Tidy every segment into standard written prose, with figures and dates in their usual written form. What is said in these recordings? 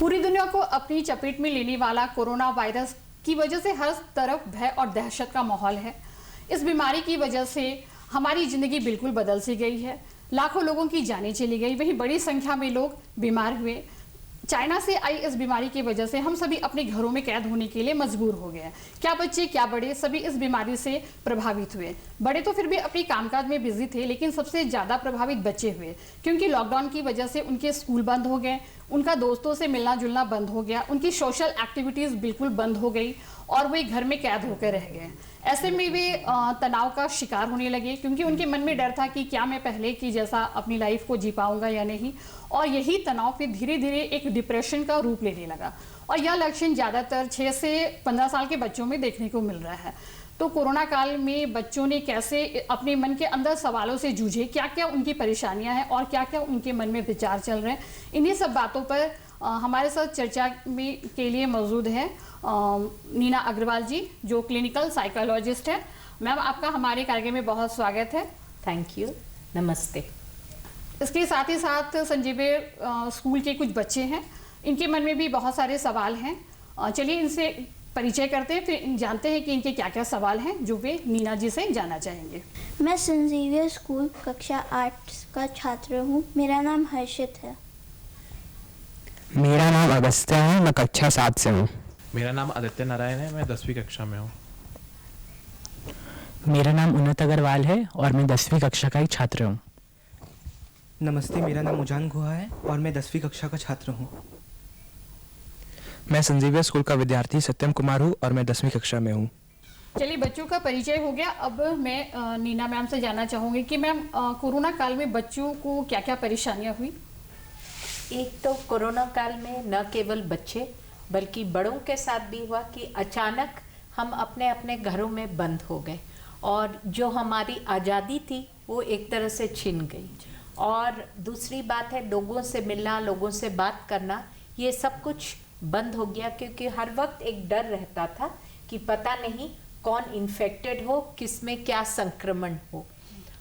पूरी दुनिया को अपनी चपेट में लेने वाला कोरोना वायरस की वजह से हर तरफ भय और दहशत का माहौल है। इस बीमारी की वजह से हमारी जिंदगी बिल्कुल बदल सी गई है। लाखों लोगों की जानें चली गई, वहीं बड़ी संख्या में लोग बीमार हुए। चाइना से आई इस बीमारी की वजह से हम सभी अपने घरों में कैद होने के लिए मजबूर हो गए हैं। क्या बच्चे क्या बड़े सभी इस बीमारी से प्रभावित हुए। बड़े तो फिर भी अपने कामकाज में बिजी थे, लेकिन सबसे ज्यादा प्रभावित बच्चे हुए, क्योंकि लॉकडाउन की वजह से उनके स्कूल बंद हो गए, उनका दोस्तों से मिलना जुलना बंद हो गया, उनकी सोशल एक्टिविटीज बिल्कुल बंद हो गई और वे घर में कैद होकर रह गए। ऐसे में वे तनाव का शिकार होने लगे, क्योंकि उनके मन में डर था कि क्या मैं पहले की जैसा अपनी लाइफ को जी पाऊंगा या नहीं। और यही तनाव फिर धीरे धीरे एक डिप्रेशन का रूप लेने लगा और यह लक्षण ज़्यादातर 6 से 15 साल के बच्चों में देखने को मिल रहा है। तो कोरोना काल में बच्चों ने कैसे अपने मन के अंदर सवालों से जूझे, क्या क्या उनकी परेशानियां हैं और क्या क्या उनके मन में विचार चल रहे हैं, इन्हीं सब बातों पर हमारे साथ चर्चा में के लिए मौजूद है नीना अग्रवाल जी, जो क्लिनिकल साइकोलॉजिस्ट है। मैम, आपका हमारे कार्यक्रम में बहुत स्वागत है। थैंक यू, नमस्ते। इसके साथ ही साथ संजीवियर स्कूल के कुछ बच्चे हैं, इनके मन में भी बहुत सारे सवाल हैं। चलिए इनसे परिचय करते हैं, फिर जानते हैं कि इनके क्या क्या सवाल हैं जो वे नीना जी से जानना चाहेंगे। मैं संजीवियर स्कूल कक्षा 8 का छात्र हूँ। मेरा नाम हर्षित है। मेरा नाम अगस्त्य है, मैं कक्षा 7 से हूँ। मेरा नाम आदित्य नारायण है, मैं 10वीं कक्षा में हूँ। मेरा नाम उन्नत अग्रवाल है और मैं 10वीं कक्षा का एक छात्र हूँ। नमस्ते, मेरा नाम उजान गुहा है और मैं 10वीं कक्षा का छात्र हूँ। मैं संजीवियर स्कूल का विद्यार्थी सत्यम कुमार हूँ और मैं 10वीं कक्षा में हूँ। चलिए, बच्चों का परिचय हो गया। अब मैं नीना मैम से जानना चाहूँगी कि मैम कोरोना काल में बच्चों को क्या क्या परेशानियाँ हुई। एक तो कोरोना काल में न केवल बच्चे बल्कि बड़ों के साथ भी हुआ कि अचानक हम अपने अपने घरों में बंद हो गए और जो हमारी आज़ादी थी वो एक तरह से छिन गई। और दूसरी बात है, लोगों से मिलना, लोगों से बात करना, ये सब कुछ बंद हो गया, क्योंकि हर वक्त एक डर रहता था कि पता नहीं कौन इन्फेक्टेड हो, किस में क्या संक्रमण हो।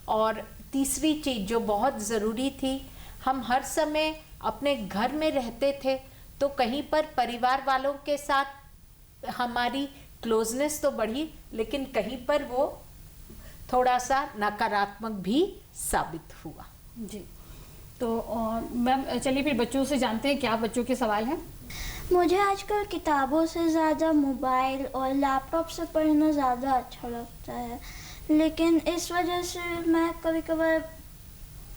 और तीसरी चीज़ जो बहुत ज़रूरी थी, हम हर समय अपने घर में रहते थे, तो कहीं पर परिवार वालों के साथ हमारी क्लोजनेस तो बढ़ी, लेकिन कहीं पर वो थोड़ा सा नकारात्मक भी साबित हुआ। जी, तो मैम चलिए फिर बच्चों से जानते हैं क्या बच्चों के सवाल हैं। मुझे आजकल किताबों से ज़्यादा मोबाइल और लैपटॉप से पढ़ना ज़्यादा अच्छा लगता है, लेकिन इस वजह से मैं कभी कभार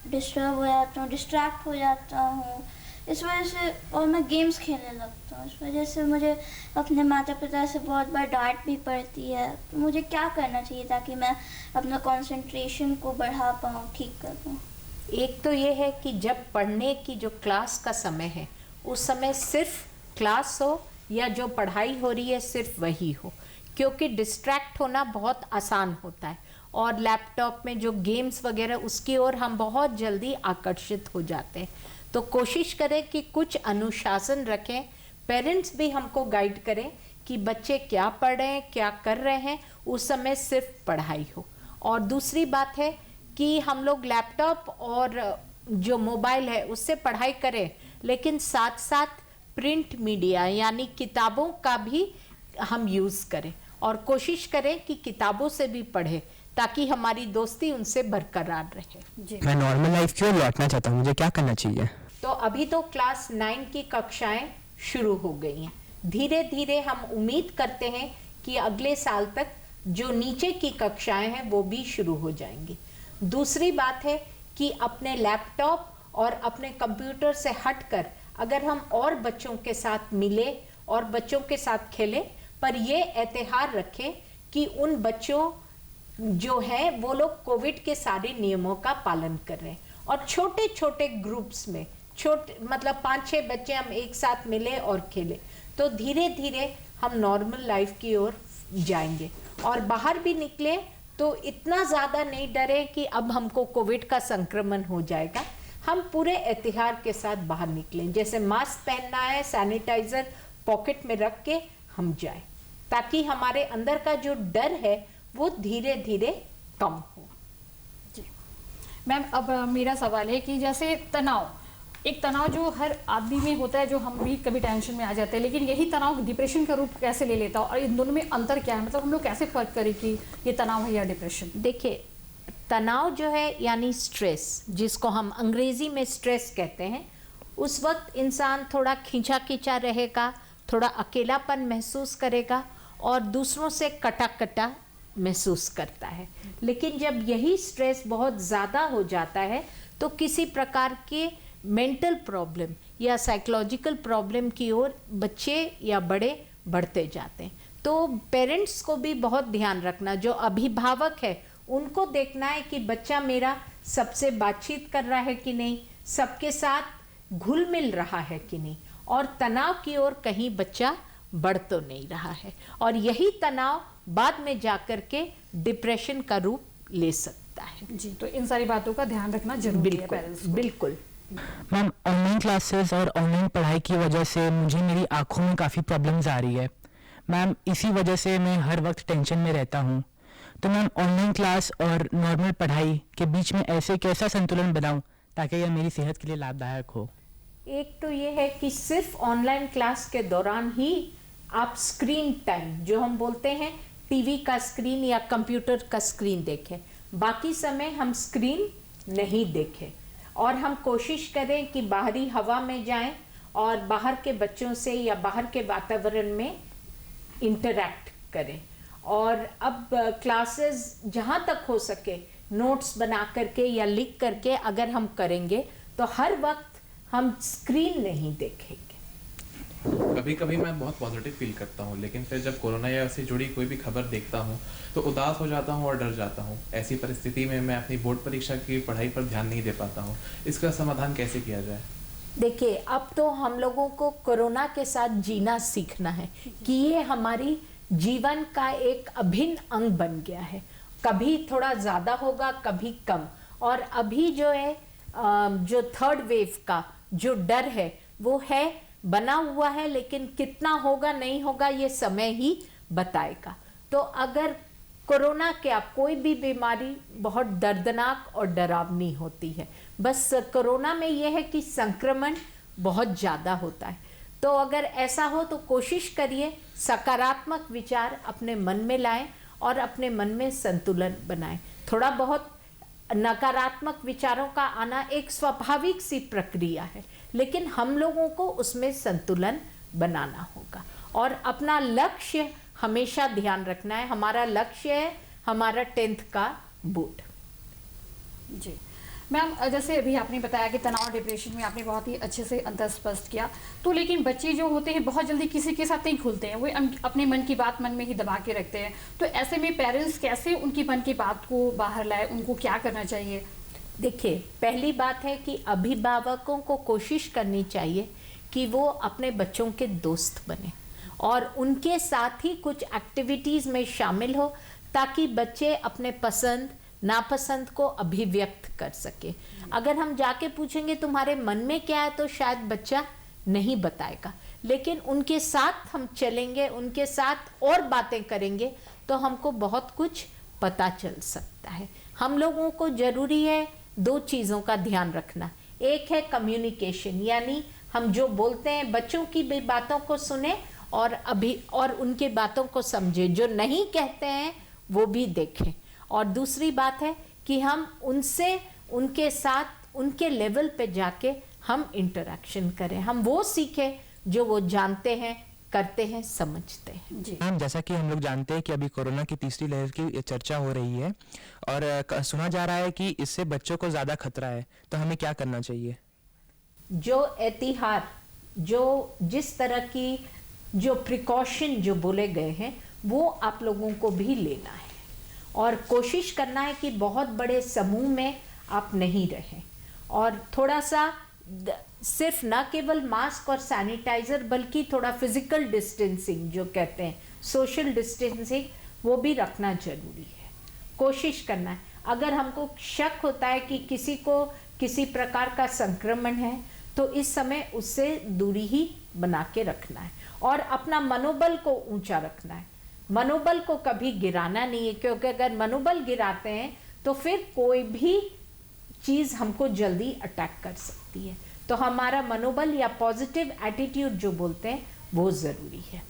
डिस्टर्ब हो जाता हूँ, डिस्ट्रैक्ट हो जाता हूँ इस वजह से, और मैं गेम्स खेलने लगता हूँ। इस वजह से मुझे अपने माता पिता से बहुत बार डांट भी पड़ती है। तो मुझे क्या करना चाहिए ताकि मैं अपना कंसंट्रेशन को बढ़ा पाऊँ, ठीक कर पाऊँ। एक तो ये है कि जब पढ़ने की जो क्लास का समय है, उस समय सिर्फ क्लास हो या जो पढ़ाई हो रही है सिर्फ वही हो, क्योंकि डिस्ट्रैक्ट होना बहुत आसान होता है और लैपटॉप में जो गेम्स वगैरह उसकी ओर हम बहुत जल्दी आकर्षित हो जाते हैं। तो कोशिश करें कि कुछ अनुशासन रखें, पेरेंट्स भी हमको गाइड करें कि बच्चे क्या पढ़ रहे हैं, क्या कर रहे हैं, उस समय सिर्फ पढ़ाई हो। और दूसरी बात है कि हम लोग लैपटॉप और जो मोबाइल है उससे पढ़ाई करें, लेकिन साथ साथ प्रिंट मीडिया यानी किताबों का भी हम यूज़ करें और कोशिश करें कि किताबों से भी पढ़ें ताकि हमारी दोस्ती उनसे बरकरार रहे। मैं नॉर्मल लाइफ की ओर लौटना चाहता हूँ, मुझे क्या करना चाहिए। तो अभी तो क्लास 9 की कक्षाएं शुरू हो गई हैं। धीरे धीरे हम उम्मीद करते हैं कि अगले साल तक जो नीचे की कक्षाएं हैं वो भी शुरू हो जाएंगी। दूसरी बात है कि अपने लैपटॉप और अपने कंप्यूटर से हटकर अगर हम और बच्चों के साथ मिले और बच्चों के साथ खेलें, पर ये एहतियात रखें कि उन बच्चों जो है वो लोग कोविड के सारे नियमों का पालन कर रहे हैं और छोटे छोटे ग्रुप्स में, छोटे मतलब 5-6 बच्चे हम एक साथ मिले और खेले, तो धीरे धीरे हम नॉर्मल लाइफ की ओर जाएंगे। और बाहर भी निकले तो इतना ज़्यादा नहीं डरे कि अब हमको कोविड का संक्रमण हो जाएगा। हम पूरे एहतियात के साथ बाहर निकलें, जैसे मास्क पहनना है, सैनिटाइजर पॉकेट में रख के हम जाएं, ताकि हमारे अंदर का जो डर है वो धीरे धीरे कम हो। जी मैम, अब मेरा सवाल है कि जैसे तनाव एक तनाव जो हर आदमी में होता है, जो हम भी कभी टेंशन में आ जाते हैं, लेकिन यही तनाव डिप्रेशन का रूप कैसे ले लेता है और इन दोनों में अंतर क्या है? मतलब हम लोग कैसे फर्क करें कि ये तनाव है या डिप्रेशन? देखिए, तनाव जो है यानी स्ट्रेस, जिसको हम अंग्रेजी में स्ट्रेस कहते हैं, उस वक्त इंसान थोड़ा खींचा खींचा रहेगा, थोड़ा अकेलापन महसूस करेगा और दूसरों से कटा कटा महसूस करता है। लेकिन जब यही स्ट्रेस बहुत ज़्यादा हो जाता है तो किसी प्रकार के मेंटल प्रॉब्लम या साइकोलॉजिकल प्रॉब्लम की ओर बच्चे या बड़े बढ़ते जाते हैं। तो पेरेंट्स को भी बहुत ध्यान रखना, जो अभिभावक है उनको देखना है कि बच्चा मेरा सबसे बातचीत कर रहा है कि नहीं, सबके साथ घुल मिल रहा है कि नहीं, और तनाव की ओर कहीं बच्चा बढ़ तो नहीं रहा है। और यही तनाव बाद में जाकर के डिप्रेशन का रूप ले सकता है। जी, तो इन सारी बातों का ध्यान रखना जरूरी है पेरेंट्स को। बिल्कुल। मैम, ऑनलाइन क्लासेस और ऑनलाइन पढ़ाई की वजह से मुझे मेरी आंखों में काफ़ी प्रॉब्लम्स आ रही है मैम। इसी वजह से मैं हर वक्त टेंशन में रहता हूँ। तो मैम, ऑनलाइन क्लास और नॉर्मल पढ़ाई के बीच में ऐसे कैसा संतुलन बनाऊँ ताकि यह मेरी सेहत के लिए लाभदायक हो? एक तो ये है कि सिर्फ ऑनलाइन क्लास के दौरान ही आप स्क्रीन टाइम, जो हम बोलते हैं टीवी का स्क्रीन या कंप्यूटर का स्क्रीन देखें, बाकी समय हम स्क्रीन नहीं देखें। और हम कोशिश करें कि बाहरी हवा में जाएं और बाहर के बच्चों से या बाहर के वातावरण में इंटरैक्ट करें। और अब क्लासेस जहाँ तक हो सके नोट्स बना करके या लिख करके अगर हम करेंगे तो हर वक्त हम स्क्रीन नहीं देखेंगे। कभी कभी मैं बहुत पॉजिटिव फील करता हूँ, लेकिन फिर जब कोरोना या से जुड़ी कोई भी खबर देखता हूँ तो उदास हो जाता हूँ और डर जाता हूँ। ऐसी परिस्थिति में मैं अपनी बोर्ड परीक्षा की पढ़ाई पर ध्यान नहीं दे पाता हूँ। इसका समाधान कैसे किया जाए? देखिए, अब तो हम लोगों को कोरोना के साथ जीना सीखना है कि ये हमारी जीवन का एक अभिन्न अंग बन गया है। कभी थोड़ा ज़्यादा होगा, कभी कम। और अभी जो है जो थर्ड वेव का जो डर है वो है, बना हुआ है, लेकिन कितना होगा नहीं होगा ये समय ही बताएगा। तो अगर कोरोना क्या कोई भी बीमारी बहुत दर्दनाक और डरावनी होती है, बस कोरोना में यह है कि संक्रमण बहुत ज़्यादा होता है। तो अगर ऐसा हो तो कोशिश करिए सकारात्मक विचार अपने मन में लाएं और अपने मन में संतुलन बनाएं। थोड़ा बहुत नकारात्मक विचारों का आना एक स्वाभाविक सी प्रक्रिया है, लेकिन हम लोगों को उसमें संतुलन बनाना होगा और अपना लक्ष्य हमेशा ध्यान रखना है। हमारा लक्ष्य है हमारा 10th का बोर्ड। जी मैम, जैसे अभी आपने बताया कि तनाव डिप्रेशन में आपने बहुत ही अच्छे से अंतर स्पष्ट किया, तो लेकिन बच्चे जो होते हैं बहुत जल्दी किसी के साथ नहीं खुलते हैं, वो अपने मन की बात मन में ही दबा के रखते हैं। तो ऐसे में पेरेंट्स कैसे उनकी मन की बात को बाहर लाए, उनको क्या करना चाहिए? देखिए, पहली बात है कि अभिभावकों को कोशिश करनी चाहिए कि वो अपने बच्चों के दोस्त बने और उनके साथ ही कुछ एक्टिविटीज़ में शामिल हो, ताकि बच्चे अपने पसंद नापसंद को अभिव्यक्त कर सके। अगर हम जाके पूछेंगे तुम्हारे मन में क्या है, तो शायद बच्चा नहीं बताएगा, लेकिन उनके साथ हम चलेंगे, उनके साथ और बातें करेंगे तो हमको बहुत कुछ पता चल सकता है। हम लोगों को जरूरी है 2 चीज़ों का ध्यान रखना। एक है कम्युनिकेशन, यानी हम जो बोलते हैं बच्चों की भी बातों को सुने और उनके बातों को समझे, जो नहीं कहते हैं वो भी देखें। और दूसरी बात है कि हम उनसे उनके साथ उनके लेवल पे जाके हम इंटरेक्शन करें, हम वो सीखें जो वो जानते हैं, करते हैं, समझते हैं। जी मैम, जैसा कि हम लोग जानते हैं कि अभी कोरोना की तीसरी लहर की चर्चा हो रही है और सुना जा रहा है कि इससे बच्चों को ज़्यादा खतरा है, तो हमें क्या करना चाहिए? जो एहतियात, जो जिस तरह की जो प्रिकॉशन जो बोले गए हैं वो आप लोगों को भी लेना है और कोशिश करना है कि बहुत बड़े समूह में आप नहीं रहें और थोड़ा सा सिर्फ ना केवल मास्क और सैनिटाइज़र बल्कि थोड़ा फिजिकल डिस्टेंसिंग जो कहते हैं, सोशल डिस्टेंसिंग, वो भी रखना जरूरी है। कोशिश करना है, अगर हमको शक होता है कि किसी को किसी प्रकार का संक्रमण है तो इस समय उससे दूरी ही बना के रखना है और अपना मनोबल को ऊंचा रखना है। मनोबल को कभी गिराना नहीं है, क्योंकि अगर मनोबल गिराते हैं तो फिर कोई भी चीज़ हमको जल्दी अटैक कर सकती है। तो हमारा मनोबल या पॉजिटिव एटीट्यूड जो बोलते हैं वो ज़रूरी है।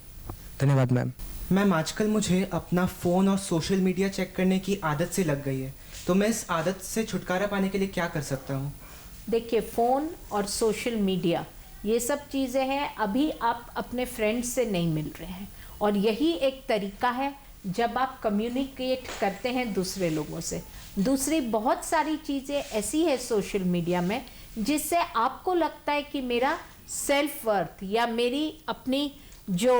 धन्यवाद मैम। मैम आजकल मुझे अपना फ़ोन और सोशल मीडिया चेक करने की आदत से लग गई है, तो मैं इस आदत से छुटकारा पाने के लिए क्या कर सकता हूँ? देखिए, फ़ोन और सोशल मीडिया ये सब चीज़ें हैं, अभी आप अपने फ्रेंड्स से नहीं मिल रहे हैं और यही एक तरीका है जब आप कम्युनिकेट करते हैं दूसरे लोगों से। दूसरी बहुत सारी चीज़ें ऐसी है सोशल मीडिया में जिससे आपको लगता है कि मेरा सेल्फ वर्थ या मेरी अपनी जो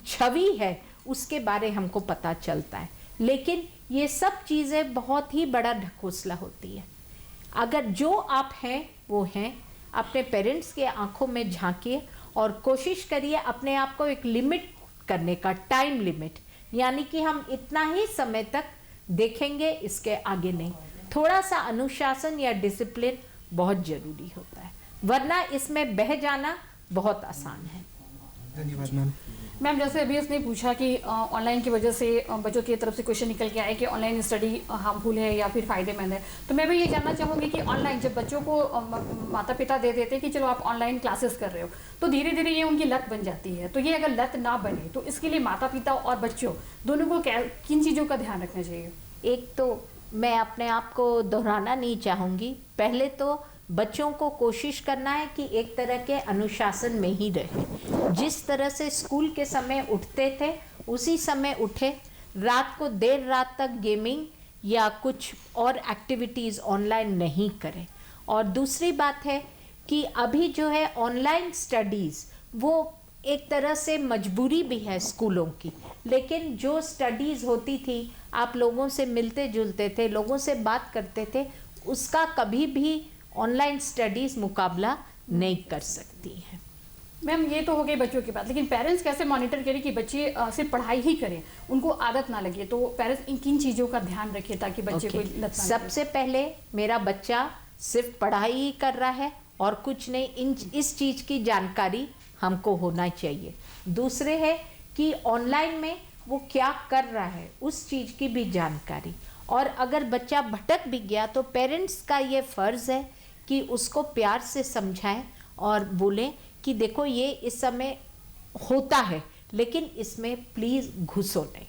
छवि है उसके बारे हमको पता चलता है, लेकिन ये सब चीज़ें बहुत ही बड़ा ढकोसला होती है। अगर जो आप हैं वो हैं, अपने पेरेंट्स के आंखों में झांकिए और कोशिश करिए अपने आप को एक लिमिट करने का, टाइम लिमिट, यानी कि हम इतना ही समय तक देखेंगे, इसके आगे नहीं। थोड़ा सा अनुशासन या डिसिप्लिन बहुत ज़रूरी होता है, वरना इसमें बह जाना बहुत आसान है। धन्यवाद मैम। मैम, जैसे अभी उसने पूछा कि ऑनलाइन की वजह से बच्चों की तरफ से क्वेश्चन निकल के आए कि ऑनलाइन स्टडी हार्मफुल है या फिर फ़ायदेमंद है, तो मैं भी ये जानना चाहूँगी कि ऑनलाइन जब बच्चों को माता पिता दे देते हैं कि चलो आप ऑनलाइन क्लासेस कर रहे हो, तो धीरे धीरे ये उनकी लत बन जाती है। तो ये अगर लत ना बने तो इसके लिए माता पिता और बच्चों दोनों को किन चीज़ों का ध्यान रखना चाहिए? एक तो मैं अपने आप को दोहराना नहीं चाहूँगी, पहले तो बच्चों को कोशिश करना है कि एक तरह के अनुशासन में ही रहे। जिस तरह से स्कूल के समय उठते थे उसी समय उठे, रात को देर रात तक गेमिंग या कुछ और एक्टिविटीज़ ऑनलाइन नहीं करें। और दूसरी बात है कि अभी जो है ऑनलाइन स्टडीज़ वो एक तरह से मजबूरी भी है स्कूलों की, लेकिन जो स्टडीज़ होती थी, आप लोगों से मिलते जुलते थे, लोगों से बात करते थे, उसका कभी भी ऑनलाइन स्टडीज़ मुकाबला नहीं कर सकती हैं। मैम, ये तो हो गई बच्चों की बात, लेकिन पेरेंट्स कैसे मॉनिटर करें कि बच्चे सिर्फ पढ़ाई ही करें, उनको आदत ना लगे? तो पेरेंट्स इन किन चीज़ों का ध्यान रखें ताकि बच्चे को लत ना लगे? सबसे पहले मेरा बच्चा सिर्फ पढ़ाई ही कर रहा है और कुछ नहीं, इस चीज़ की जानकारी हमको होना चाहिए। दूसरे है कि ऑनलाइन में वो क्या कर रहा है उस चीज़ की भी जानकारी। और अगर बच्चा भटक भी गया तो पेरेंट्स का ये फ़र्ज़ है कि उसको प्यार से समझाएं और बोलें कि देखो ये इस समय होता है, लेकिन इसमें प्लीज़ घुसो नहीं,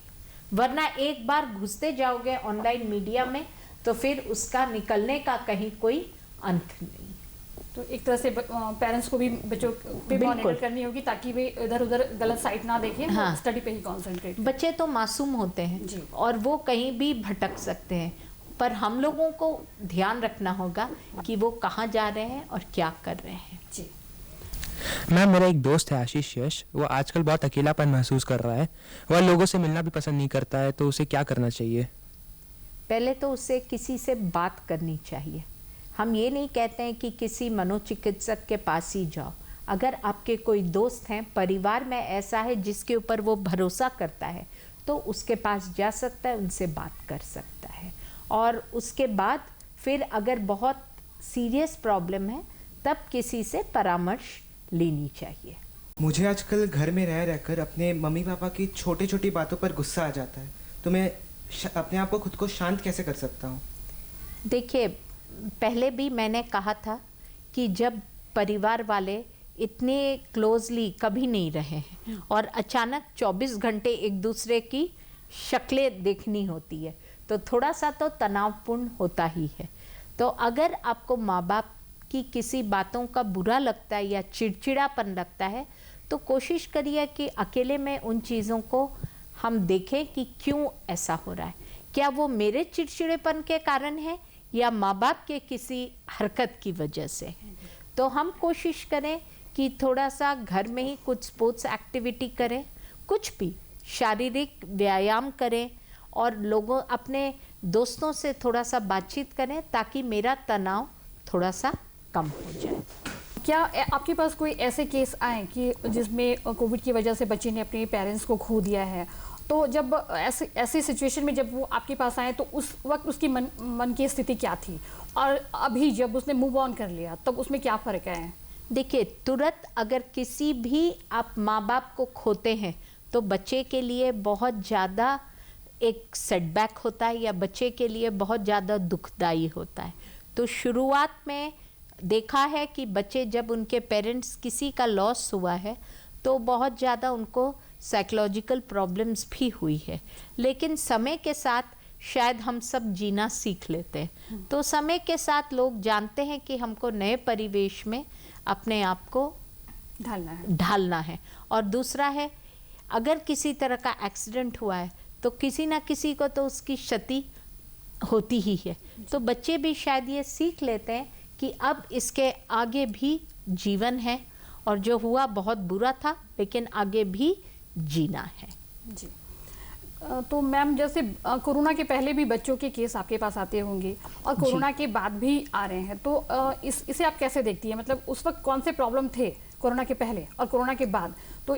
वरना एक बार घुसते जाओगे ऑनलाइन मीडिया में तो फिर उसका निकलने का कहीं कोई अंत नहीं। तो एक तरह से पेरेंट्स को भी बच्चों पे मॉनिटर करनी होगी ताकि वे इधर उधर गलत साइट ना देखें, हाँ। स्टडी पे ही कॉन्सेंट्रेट। बच्चे तो मासूम होते हैं जी। और वो कहीं भी भटक सकते हैं, पर हम लोगों को ध्यान रखना होगा कि वो कहाँ जा रहे हैं और क्या कर रहे हैं। जी मैम, मेरा एक दोस्त है आशीष यश, वो आजकल बहुत अकेलापन महसूस कर रहा है। वह लोगों से मिलना भी पसंद नहीं करता है, तो उसे क्या करना चाहिए? पहले तो उसे किसी से बात करनी चाहिए। हम ये नहीं कहते हैं कि किसी मनोचिकित्सक के पास ही जाओ। अगर आपके कोई दोस्त हैं, परिवार में ऐसा है जिसके ऊपर वो भरोसा करता है, तो उसके पास जा सकता है, उनसे बात कर सकता है। और उसके बाद फिर अगर बहुत सीरियस प्रॉब्लम है तब किसी से परामर्श लेनी चाहिए। मुझे आजकल घर में रह रहकर अपने मम्मी पापा की छोटी छोटी बातों पर गुस्सा आ जाता है, तो मैं अपने आप को खुद को शांत कैसे कर सकता हूँ? देखिए, पहले भी मैंने कहा था कि जब परिवार वाले इतने क्लोजली कभी नहीं रहे हैं और अचानक 24 घंटे एक दूसरे की शक्लें देखनी होती है तो थोड़ा सा तो तनावपूर्ण होता ही है। तो अगर आपको माँ बाप की किसी बातों का बुरा लगता है या चिड़चिड़ापन लगता है तो कोशिश करिए कि अकेले में उन चीज़ों को हम देखें कि क्यों ऐसा हो रहा है। क्या वो मेरे चिड़चिड़ेपन के कारण है या माँ बाप के किसी हरकत की वजह से है? तो हम कोशिश करें कि थोड़ा सा घर में ही कुछ स्पोर्ट्स एक्टिविटी करें, कुछ भी शारीरिक व्यायाम करें और लोगों अपने दोस्तों से थोड़ा सा बातचीत करें ताकि मेरा तनाव थोड़ा सा कम हो जाए। क्या आपके पास कोई ऐसे केस आए कि जिसमें कोविड की वजह से बच्चे ने अपने पेरेंट्स को खो दिया है, तो जब ऐसी सिचुएशन में जब वो आपके पास आए तो उस वक्त उसकी मन की स्थिति क्या थी और अभी जब उसने मूव ऑन कर लिया तब उसमें क्या फ़र्क है? देखिए, तुरंत अगर किसी भी आप माँ बाप को खोते हैं तो बच्चे के लिए बहुत ज़्यादा एक सेटबैक होता है या बच्चे के लिए बहुत ज़्यादा दुखदाई होता है। तो शुरुआत में देखा है कि बच्चे जब उनके पेरेंट्स किसी का लॉस हुआ है तो बहुत ज़्यादा उनको साइकोलॉजिकल प्रॉब्लम्स भी हुई है, लेकिन समय के साथ शायद हम सब जीना सीख लेते हैं। तो समय के साथ लोग जानते हैं कि हमको नए परिवेश में अपने आप को ढालना है। और दूसरा है, अगर किसी तरह का एक्सीडेंट हुआ है तो किसी ना किसी को तो उसकी क्षति होती ही है। तो बच्चे भी शायद ये सीख लेते हैं कि अब इसके आगे भी जीवन है और जो हुआ बहुत बुरा था लेकिन आगे भी जीना है। जी। तो मैम जैसे कोरोना के पहले भी बच्चों के केस आपके पास आते होंगे और कोरोना के बाद भी आ रहे हैं, तो इसे आप कैसे देखती हैं? मतलब उस वक्त कौन से प्रॉब्लम थे कोरोना के पहले और कोरोना के बाद, तो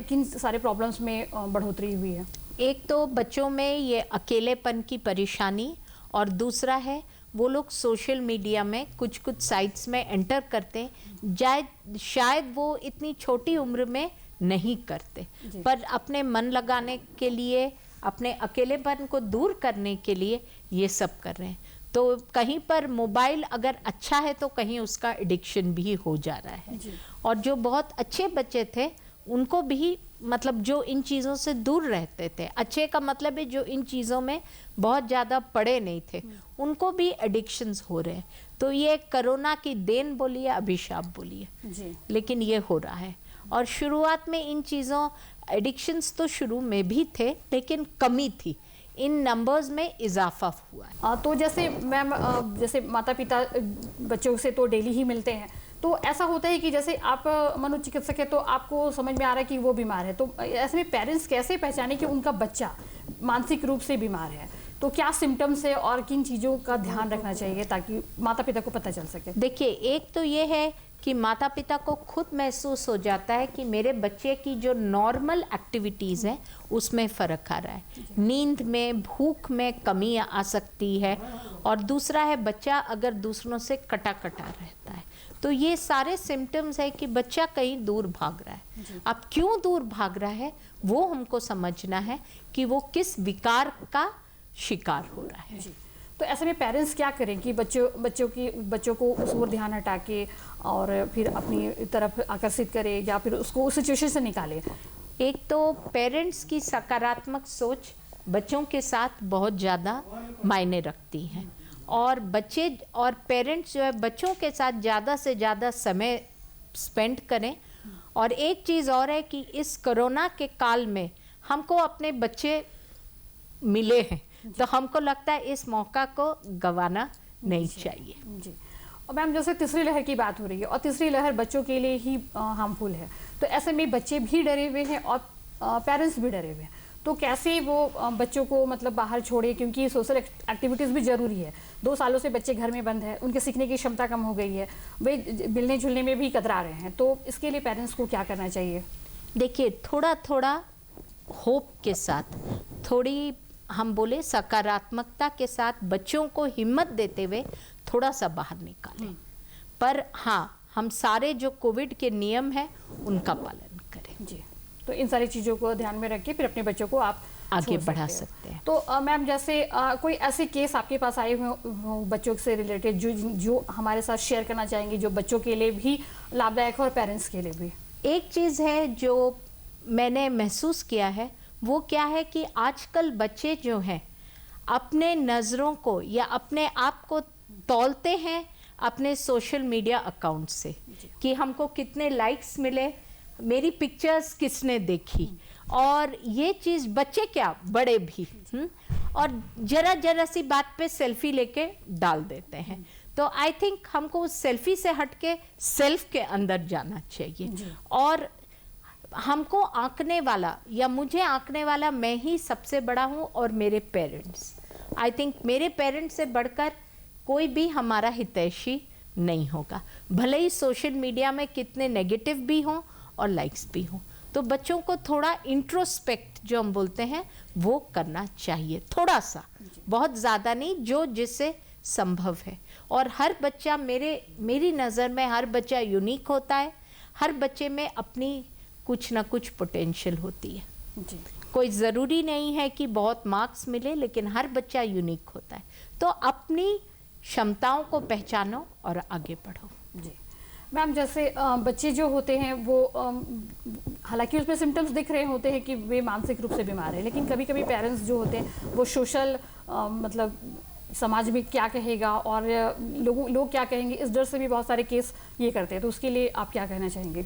किन सारे प्रॉब्लम्स में बढ़ोतरी हुई है? एक तो बच्चों में ये अकेलेपन की परेशानी, और दूसरा है वो लोग सोशल मीडिया में कुछ साइट्स में एंटर करते हैं, शायद वो इतनी छोटी उम्र में नहीं करते, पर अपने मन लगाने के लिए, अपने अकेलेपन को दूर करने के लिए ये सब कर रहे हैं। तो कहीं पर मोबाइल अगर अच्छा है तो कहीं उसका एडिक्शन भी हो जा रहा है। और जो बहुत अच्छे बच्चे थे उनको भी, मतलब जो इन चीज़ों से दूर रहते थे, अच्छे का मतलब है जो इन चीज़ों में बहुत ज़्यादा पड़े नहीं थे, उनको भी एडिक्शंस हो रहे हैं। तो ये कोरोना की देन बोलिए, अभिशाप बोलिए, लेकिन ये हो रहा है। और शुरुआत में इन चीज़ों, एडिक्शंस तो शुरू में भी थे लेकिन कमी थी, इन नंबर्स में इजाफा हुआ। तो जैसे मैम, जैसे माता पिता बच्चों से तो डेली ही मिलते हैं, तो ऐसा होता है कि जैसे आप मनोचिकित्सक है तो आपको समझ में आ रहा है कि वो बीमार है, तो ऐसे में पेरेंट्स कैसे पहचाने कि उनका बच्चा मानसिक रूप से बीमार है? तो क्या सिम्टम्स है और किन चीज़ों का ध्यान रखना चाहिए ताकि माता पिता को पता चल सके? देखिए, एक तो ये है कि माता पिता को खुद महसूस हो जाता है कि मेरे बच्चे की जो नॉर्मल एक्टिविटीज़ हैं उसमें फ़र्क आ रहा है, नींद में, भूख में कमी आ सकती है, और दूसरा है बच्चा अगर दूसरों से कटा रहता है। तो ये सारे सिम्टम्स है कि बच्चा कहीं दूर भाग रहा है। अब क्यों दूर भाग रहा है वो हमको समझना है कि वो किस विकार का शिकार हो रहा है। तो ऐसे में पेरेंट्स क्या करें कि बच्चों को उस ओर ध्यान हटा के और फिर अपनी तरफ आकर्षित करें या फिर उसको उस सिचुएशन से निकालें? एक तो पेरेंट्स की सकारात्मक सोच बच्चों के साथ बहुत ज़्यादा मायने रखती हैं, और बच्चे और पेरेंट्स जो है बच्चों के साथ ज़्यादा से ज़्यादा समय स्पेंड करें। और एक चीज़ और है कि इस कोरोना के काल में हमको अपने बच्चे मिले हैं, तो हमको लगता है इस मौका को गंवाना नहीं चाहिए। जी। और मैम जैसे तीसरी लहर की बात हो रही है और तीसरी लहर बच्चों के लिए ही हार्मफुल है, तो ऐसे में बच्चे भी डरे हुए हैं और पेरेंट्स भी डरे हुए हैं, तो कैसे वो बच्चों को मतलब बाहर छोड़े, क्योंकि सोशल एक्टिविटीज़ भी ज़रूरी है। 2 सालों से बच्चे घर में बंद है, उनके सीखने की क्षमता कम हो गई है, वे मिलने जुलने में भी कतरा रहे हैं, तो इसके लिए पेरेंट्स को क्या करना चाहिए? देखिए, थोड़ा होप के साथ, थोड़ी हम बोले सकारात्मकता के साथ बच्चों को हिम्मत देते हुए थोड़ा सा बाहर निकालें। पर हाँ, हम सारे जो कोविड के नियम हैं उनका पालन करें। जी। तो इन सारी चीज़ों को ध्यान में रख के फिर अपने बच्चों को आप आगे बढ़ा सकते हैं। तो मैम जैसे कोई ऐसे केस आपके पास आए हुए हो बच्चों से रिलेटेड जो हमारे साथ शेयर करना चाहेंगे, जो बच्चों के लिए भी लाभदायक है और पेरेंट्स के लिए भी? एक चीज़ है जो मैंने महसूस किया है, वो क्या है कि आजकल बच्चे जो हैं अपने नज़रों को या अपने आप को तौलते हैं अपने सोशल मीडिया अकाउंट से, कि हमको कितने लाइक्स मिले, मेरी पिक्चर्स किसने देखी, और ये चीज़ बच्चे क्या बड़े भी और जरा सी बात पे सेल्फी लेके डाल देते हैं। तो आई थिंक हमको उस सेल्फी से हट के सेल्फ के अंदर जाना चाहिए, और हमको आंकने वाला या मुझे आंकने वाला मैं ही सबसे बड़ा हूँ और मेरे पेरेंट्स। आई थिंक मेरे पेरेंट्स से बढ़कर कोई भी हमारा हितैषी नहीं होगा, भले ही सोशल मीडिया में कितने नेगेटिव भी हों और लाइक्स भी हों। तो बच्चों को थोड़ा इंट्रोस्पेक्ट जो हम बोलते हैं वो करना चाहिए, थोड़ा सा, बहुत ज़्यादा नहीं, जो जिससे संभव है। और हर बच्चा, मेरी नज़र में हर बच्चा यूनिक होता है, हर बच्चे में अपनी कुछ ना कुछ पोटेंशियल होती है। जी। कोई ज़रूरी नहीं है कि बहुत मार्क्स मिले, लेकिन हर बच्चा यूनिक होता है। तो अपनी क्षमताओं को पहचानो और आगे बढ़ो। जी मैम, जैसे बच्चे जो होते हैं वो हालांकि उसमें सिम्टम्स दिख रहे होते हैं कि वे मानसिक रूप से बीमार हैं, लेकिन कभी कभी पेरेंट्स जो होते हैं वो सोशल मतलब समाज में क्या कहेगा और लोग क्या कहेंगे, इस डर से भी बहुत सारे केस ये करते हैं, तो उसके लिए आप क्या कहना चाहेंगे?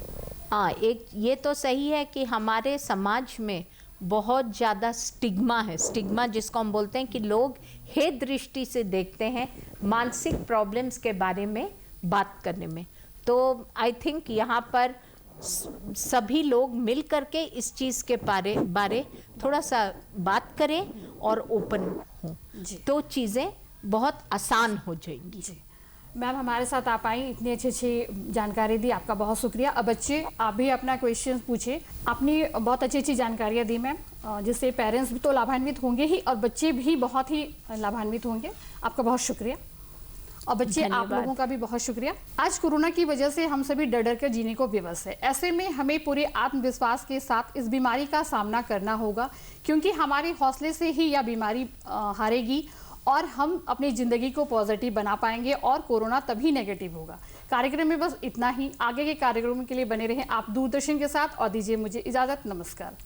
हाँ, एक ये तो सही है कि हमारे समाज में बहुत ज़्यादा स्टिग्मा है। स्टिग्मा जिसको हम बोलते हैं कि लोग हे दृष्टि से देखते हैं मानसिक प्रॉब्लम्स के बारे में बात करने में। तो आई थिंक यहाँ पर सभी लोग मिल करके इस चीज़ के बारे थोड़ा सा बात करें और ओपन हों, तो चीज़ें बहुत आसान हो जाएंगी। जी मैम, हमारे साथ आप आई, इतनी अच्छी जानकारी दी, आपका बहुत शुक्रिया। अब बच्चे आप भी अपना क्वेश्चन पूछे, आपने बहुत अच्छी जानकारियाँ दी मैम, जिससे पेरेंट्स भी तो लाभान्वित होंगे ही और बच्चे भी बहुत ही लाभान्वित होंगे। आपका बहुत शुक्रिया। और बच्चे आप लोगों का भी बहुत शुक्रिया। आज कोरोना की वजह से हम सभी डर कर जीने को विवश है। ऐसे में हमें पूरे आत्मविश्वास के साथ इस बीमारी का सामना करना होगा, क्योंकि हमारे हौसले से ही यह बीमारी हारेगी और हम अपनी ज़िंदगी को पॉजिटिव बना पाएंगे और कोरोना तभी नेगेटिव होगा। कार्यक्रम में बस इतना ही। आगे के कार्यक्रमों के लिए बने रहें आप दूरदर्शन के साथ और दीजिए मुझे इजाज़त। नमस्कार।